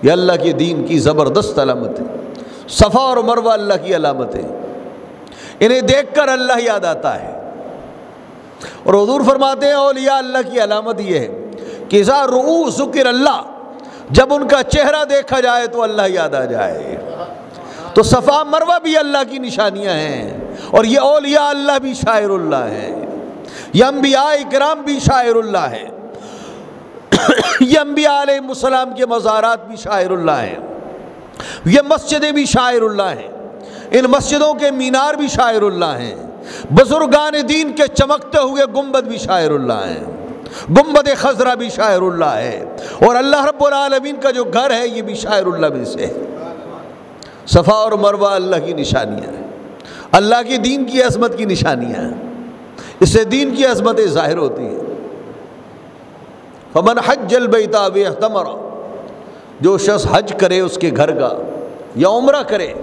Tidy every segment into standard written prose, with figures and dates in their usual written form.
یہ اللہ کے دین کی زبردست علامت ہے۔ صفا اور مروہ اللہ کی علامت ہے، انہیں دیکھ کر اللہ یاد آتا ہے۔ اور حضور فرماتے ہیں اولیاء اللہ کی علامت یہ ہے کہ اذا رؤوا ذکر اللہ، جب ان کا چہرہ دیکھا جائے تو اللہ یاد آ جائے۔ تو صفا مروہ بھی اللہ کی نشانیاں ہیں، اور یہ اولیاء اللہ بھی شاعر اللہ ہیں، یہ انبیاء کرام بھی شاعر اللہ ہیں، یہ انبیاء علیہ السلام کے مزارات بھی شاعر اللہ ہیں، یہ مسجدیں بھی شاعر اللہ ہیں، ان مسجدوں کے مینار بھی شاعر اللہ ہیں، بزرگان دین کے چمکتے ہوئے گنبد بھی شاعر اللہ ہیں، گنبد خضرا بھی شاعر اللہ ہے، اور اللہ رب العالمین کا جو گھر ہے یہ بھی شاعر اللہ میں سے ہے۔ صفا اور مروہ اللہ کی نشانیاں ہیں، اللہ کے دین کی عظمت کی نشانیاں ہیں، اس سے دین کی عظمتیں ظاہر ہوتی ہیں۔ فمن حج البیت او اعتمر، جو شخص حج کرے اس کے گھر کا یا عمرہ کرے،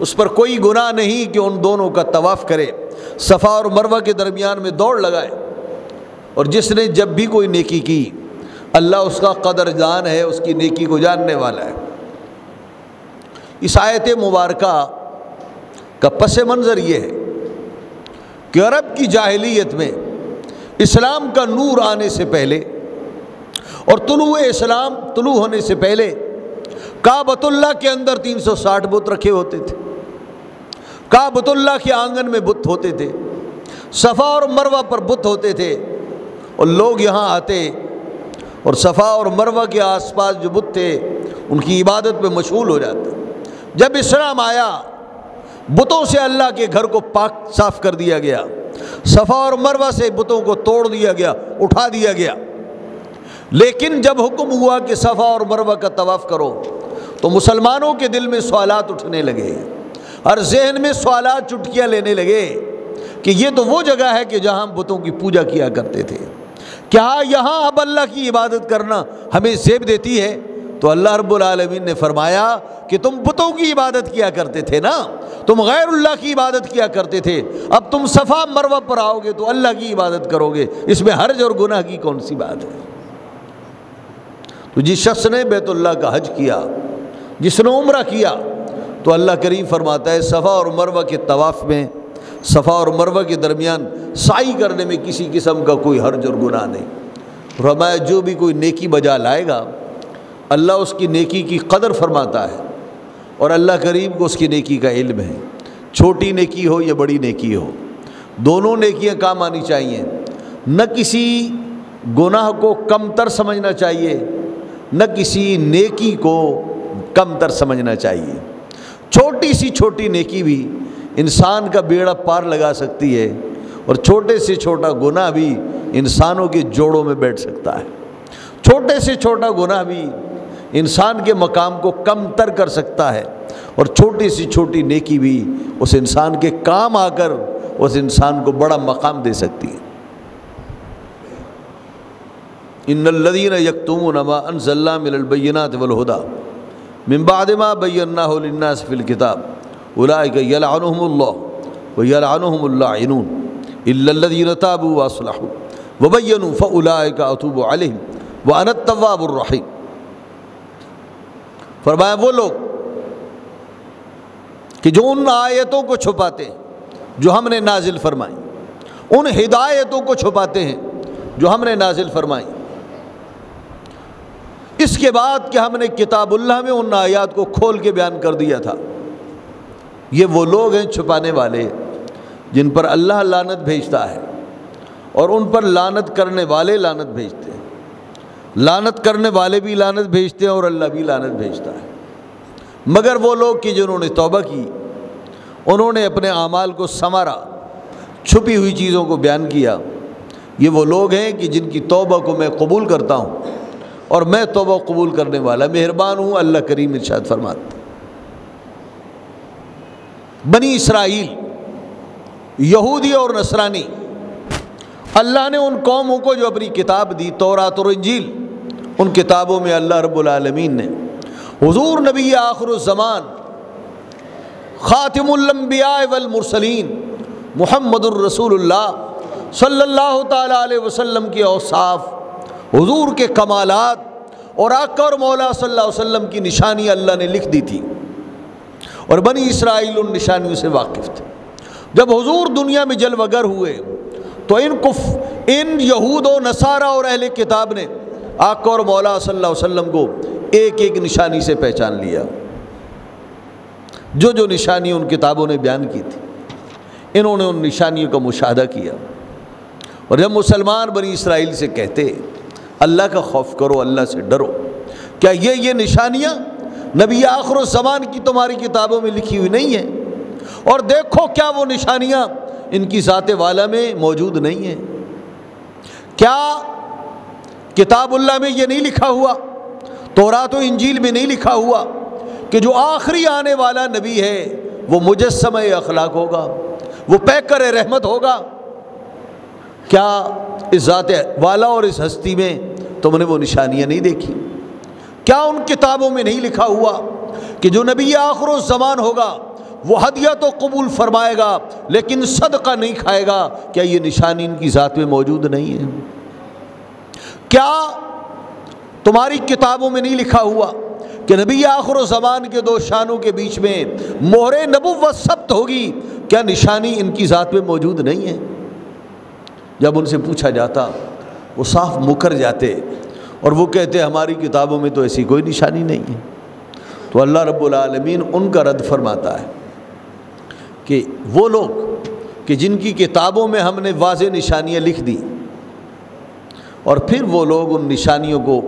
اس پر کوئی گناہ نہیں کہ ان دونوں کا طواف کرے، صفا اور مروہ کے درمیان میں دوڑ لگائے۔ اور جس نے جب بھی کوئی نیکی کی، اللہ اس کا قدر دان ہے، اس کی نیکی کو جاننے والا ہے۔ اس آیت مبارکہ کا پس منظر یہ ہے کہ عرب کی جاہلیت میں اسلام کا نور آنے سے پہلے اور طلوع ہونے سے پہلے کعبۃ اللہ کے اندر 360 بت رکھے ہوتے تھے، کعبۃ اللہ کے آنگن میں بت ہوتے تھے، صفا اور مروہ پر بت ہوتے تھے، اور لوگ یہاں آتے اور صفا اور مروہ کے آس پاس جو بت تھے ان کی عبادت پہ مشغول ہو جاتے۔ جب اسلام آیا، بتوں سے اللہ کے گھر کو پاک صاف کر دیا گیا، صفا اور مروہ سے بتوں کو توڑ دیا گیا، اٹھا دیا گیا۔ لیکن جب حکم ہوا کہ صفا اور مروہ کا طواف کرو تو مسلمانوں کے دل میں سوالات اٹھنے لگے، ہر ذہن میں سوالات چٹکیاں لینے لگے کہ یہ تو وہ جگہ ہے کہ جہاں ہم بتوں کی پوجا کیا کرتے تھے، کیا یہاں اب اللہ کی عبادت کرنا ہمیں زیب دیتی ہے؟ تو اللہ رب العالمین نے فرمایا کہ تم بتوں کی عبادت کیا کرتے تھے نا، تم غیر اللہ کی عبادت کیا کرتے تھے، اب تم صفا مروہ پر آؤ گے تو اللہ کی عبادت کرو گے، اس میں حرج اور گناہ کی کون سی بات ہے؟ تو جس شخص نے بیت اللہ کا حج کیا، جس نے عمرہ کیا، تو اللہ کریم فرماتا ہے صفا اور مروہ کے طواف میں، صفا اور مروہ کے درمیان سعی کرنے میں کسی قسم کا کوئی حرج اور گناہ نہیں۔ فرمایا جو بھی کوئی نیکی بجا لائے گا اللہ اس کی نیکی کی قدر فرماتا ہے، اور اللہ کریم کو اس کی نیکی کا علم ہے، چھوٹی نیکی ہو یا بڑی نیکی ہو، دونوں نیکیاں کام آنی چاہیے، نہ کسی گناہ کو کم تر سمجھنا چاہیے، نہ کسی نیکی کو کم تر سمجھنا چاہیے۔ چھوٹی سی چھوٹی نیکی بھی انسان کا بیڑا پار لگا سکتی ہے، اور چھوٹے سے چھوٹا گناہ بھی انسانوں کے جوڑوں میں بیٹھ سکتا ہے، چھوٹے سے چھوٹا گناہ بھی انسان کے مقام کو کم تر کر سکتا ہے، اور چھوٹی سی چھوٹی نیکی بھی اس انسان کے کام آ کر اس انسان کو بڑا مقام دے سکتی ہے۔ ان الذین یکتمون ما انزلنا من البینات والہدی من بعد ما بیناہ للناس فی الکتاب اولئک یلعنهم اللہ ویلعنهم اللاعنون الا الذین تابوا واصلحوا وبینوا فاولئک اتوب علیہم وانا التواب الرحیم۔ فرمایا وہ لوگ کہ جو ان آیتوں کو چھپاتے ہیں جو ہم نے نازل فرمائیں، ان ہدایتوں کو چھپاتے ہیں جو ہم نے نازل فرمائیں، اس کے بعد کہ ہم نے کتاب اللہ میں ان آیات کو کھول کے بیان کر دیا تھا، یہ وہ لوگ ہیں چھپانے والے جن پر اللہ لعنت بھیجتا ہے، اور ان پر لعنت کرنے والے لعنت بھیجتے ہیں، لعنت کرنے والے بھی لعنت بھیجتے ہیں اور اللہ بھی لعنت بھیجتا ہے۔ مگر وہ لوگ کہ جنہوں نے توبہ کی، انہوں نے اپنے اعمال کو سنوارا، چھپی ہوئی چیزوں کو بیان کیا، یہ وہ لوگ ہیں کہ جن کی توبہ کو میں قبول کرتا ہوں، اور میں توبہ قبول کرنے والا مہربان ہوں، اللہ کریم ارشاد فرماتا۔ بنی اسرائیل، یہودی اور نصرانی، اللہ نے ان قوموں کو جو اپنی کتاب دی، تورات اور انجیل، ان کتابوں میں اللہ رب العالمین نے حضور نبی آخر الزمان خاتم الانبیاء والمرسلین محمد الرسول اللہ صلی اللہ تعالیٰ علیہ وسلم کے اوصاف، حضور کے کمالات، اور آقا اور مولا صلی اللہ علیہ وسلم کی نشانی اللہ نے لکھ دی تھی، اور بنی اسرائیل ان نشانیوں سے واقف تھے۔ جب حضور دنیا میں جلوہ گر ہوئے تو ان یہود و نصارہ اور اہل کتاب نے آقا اور مولا صلی اللہ علیہ وسلم کو ایک ایک نشانی سے پہچان لیا، جو جو نشانی ان کتابوں نے بیان کی تھی انہوں نے ان نشانیوں کا مشاہدہ کیا۔ اور جب مسلمان بنی اسرائیل سے کہتے اللہ کا خوف کرو، اللہ سے ڈرو، کیا یہ نشانیاں نبی آخر الزمان کی تمہاری کتابوں میں لکھی ہوئی نہیں ہیں؟ اور دیکھو کیا وہ نشانیاں ان کی ذات والا میں موجود نہیں ہیں؟ کیا کتاب اللہ میں یہ نہیں لکھا ہوا، تورات و انجیل میں نہیں لکھا ہوا کہ جو آخری آنے والا نبی ہے وہ مجسمہ اخلاق ہوگا، وہ پیکر رحمت ہوگا؟ کیا اس ذات والا اور اس ہستی میں تم نے وہ نشانیاں نہیں دیکھی؟ کیا ان کتابوں میں نہیں لکھا ہوا کہ جو نبی آخر الزمان ہوگا وہ ہدیہ تو قبول فرمائے گا لیکن صدقہ نہیں کھائے گا؟ کیا یہ نشانی ان کی ذات میں موجود نہیں ہے؟ کیا تمہاری کتابوں میں نہیں لکھا ہوا کہ نبی آخر الزمان کے دو شانوں کے بیچ میں مہر نبوت ثبت ہوگی؟ کیا نشانی ان کی ذات میں موجود نہیں ہے؟ جب ان سے پوچھا جاتا وہ صاف مکر جاتے اور وہ کہتے ہماری کتابوں میں تو ایسی کوئی نشانی نہیں ہے۔ تو اللہ رب العالمین ان کا رد فرماتا ہے کہ وہ لوگ کہ جن کی کتابوں میں ہم نے واضح نشانیاں لکھ دی اور پھر وہ لوگ ان نشانیوں کو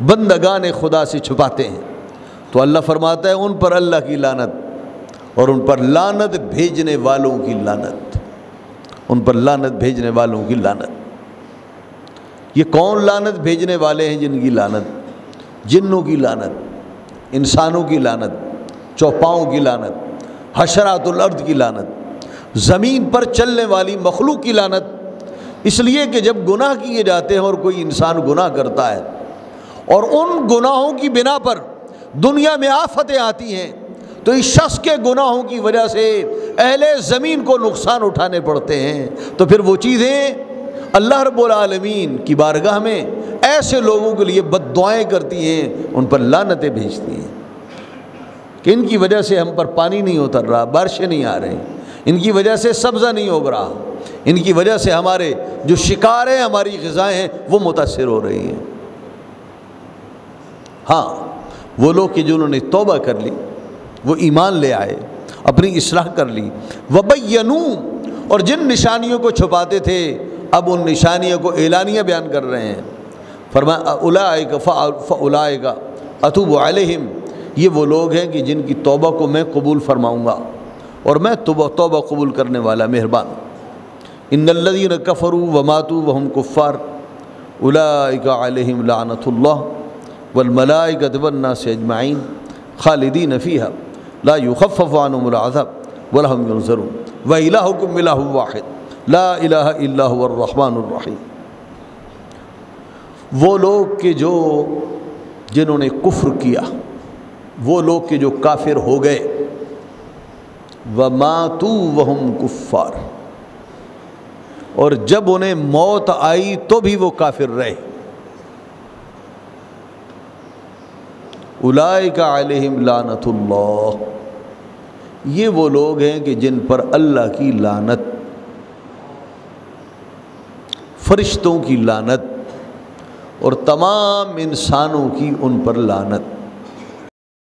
بندگان خدا سے چھپاتے ہیں، تو اللہ فرماتا ہے ان پر اللہ کی لعنت اور ان پر لعنت بھیجنے والوں کی لعنت، ان پر لعنت بھیجنے والوں کی لعنت۔ یہ کون لعنت بھیجنے والے ہیں جن کی لعنت؟ جنوں کی لعنت، انسانوں کی لعنت، چوپاؤں کی لعنت، حشرات الارض کی لعنت، زمین پر چلنے والی مخلوق کی لعنت۔ اس لیے کہ جب گناہ کیے جاتے ہیں اور کوئی انسان گناہ کرتا ہے اور ان گناہوں کی بنا پر دنیا میں آفتیں آتی ہیں تو اس شخص کے گناہوں کی وجہ سے اہل زمین کو نقصان اٹھانے پڑتے ہیں، تو پھر وہ چیزیں اللہ رب العالمین کی بارگاہ میں ایسے لوگوں کے لیے بد دعائیں کرتی ہیں، ان پر لعنتیں بھیجتی ہیں کہ ان کی وجہ سے ہم پر پانی نہیں اتر رہا، بارشیں نہیں آ رہی، ان کی وجہ سے سبزہ نہیں اگ رہا، ان کی وجہ سے ہمارے جو شکار ہیں، ہماری غذائیں ہیں وہ متاثر ہو رہی ہیں۔ ہاں وہ لوگ کہ جنہوں نے توبہ کر لی، وہ ایمان لے آئے، اپنی اصلاح کر لی، وبینوا، اور جن نشانیوں کو چھپاتے تھے اب ان نشانیوں کو اعلانیہ بیان کر رہے ہیں۔ فرمایا اولئک فاولئک اتوب علیہم، یہ وہ لوگ ہیں کہ جن کی توبہ کو میں قبول فرماؤں گا اور میں توبہ قبول کرنے والا مہربان۔ ان الذین کفروا وماتوا وهم کفار اولئک علیہم لعنۃ اللہ والملائکۃ والناس اجمعین خالدین فیہا لا یخفف عنہم العذاب ولہم ینظرون وإلہکم الہ واحد لا الہ الا هو الرحمن الرحیم۔ وہ لوگ کہ جنہوں نے کفر کیا، وہ لوگ کہ جو کافر ہو گئے، وَمَاتُوا وَهُمْ کُفَّارٌ، اور جب انہیں موت آئی تو بھی وہ کافر رہے، اولئک علیہم لعنۃ اللہ، یہ وہ لوگ ہیں کہ جن پر اللہ کی لعنت، فرشتوں کی لعنت اور تمام انسانوں کی ان پر لعنت۔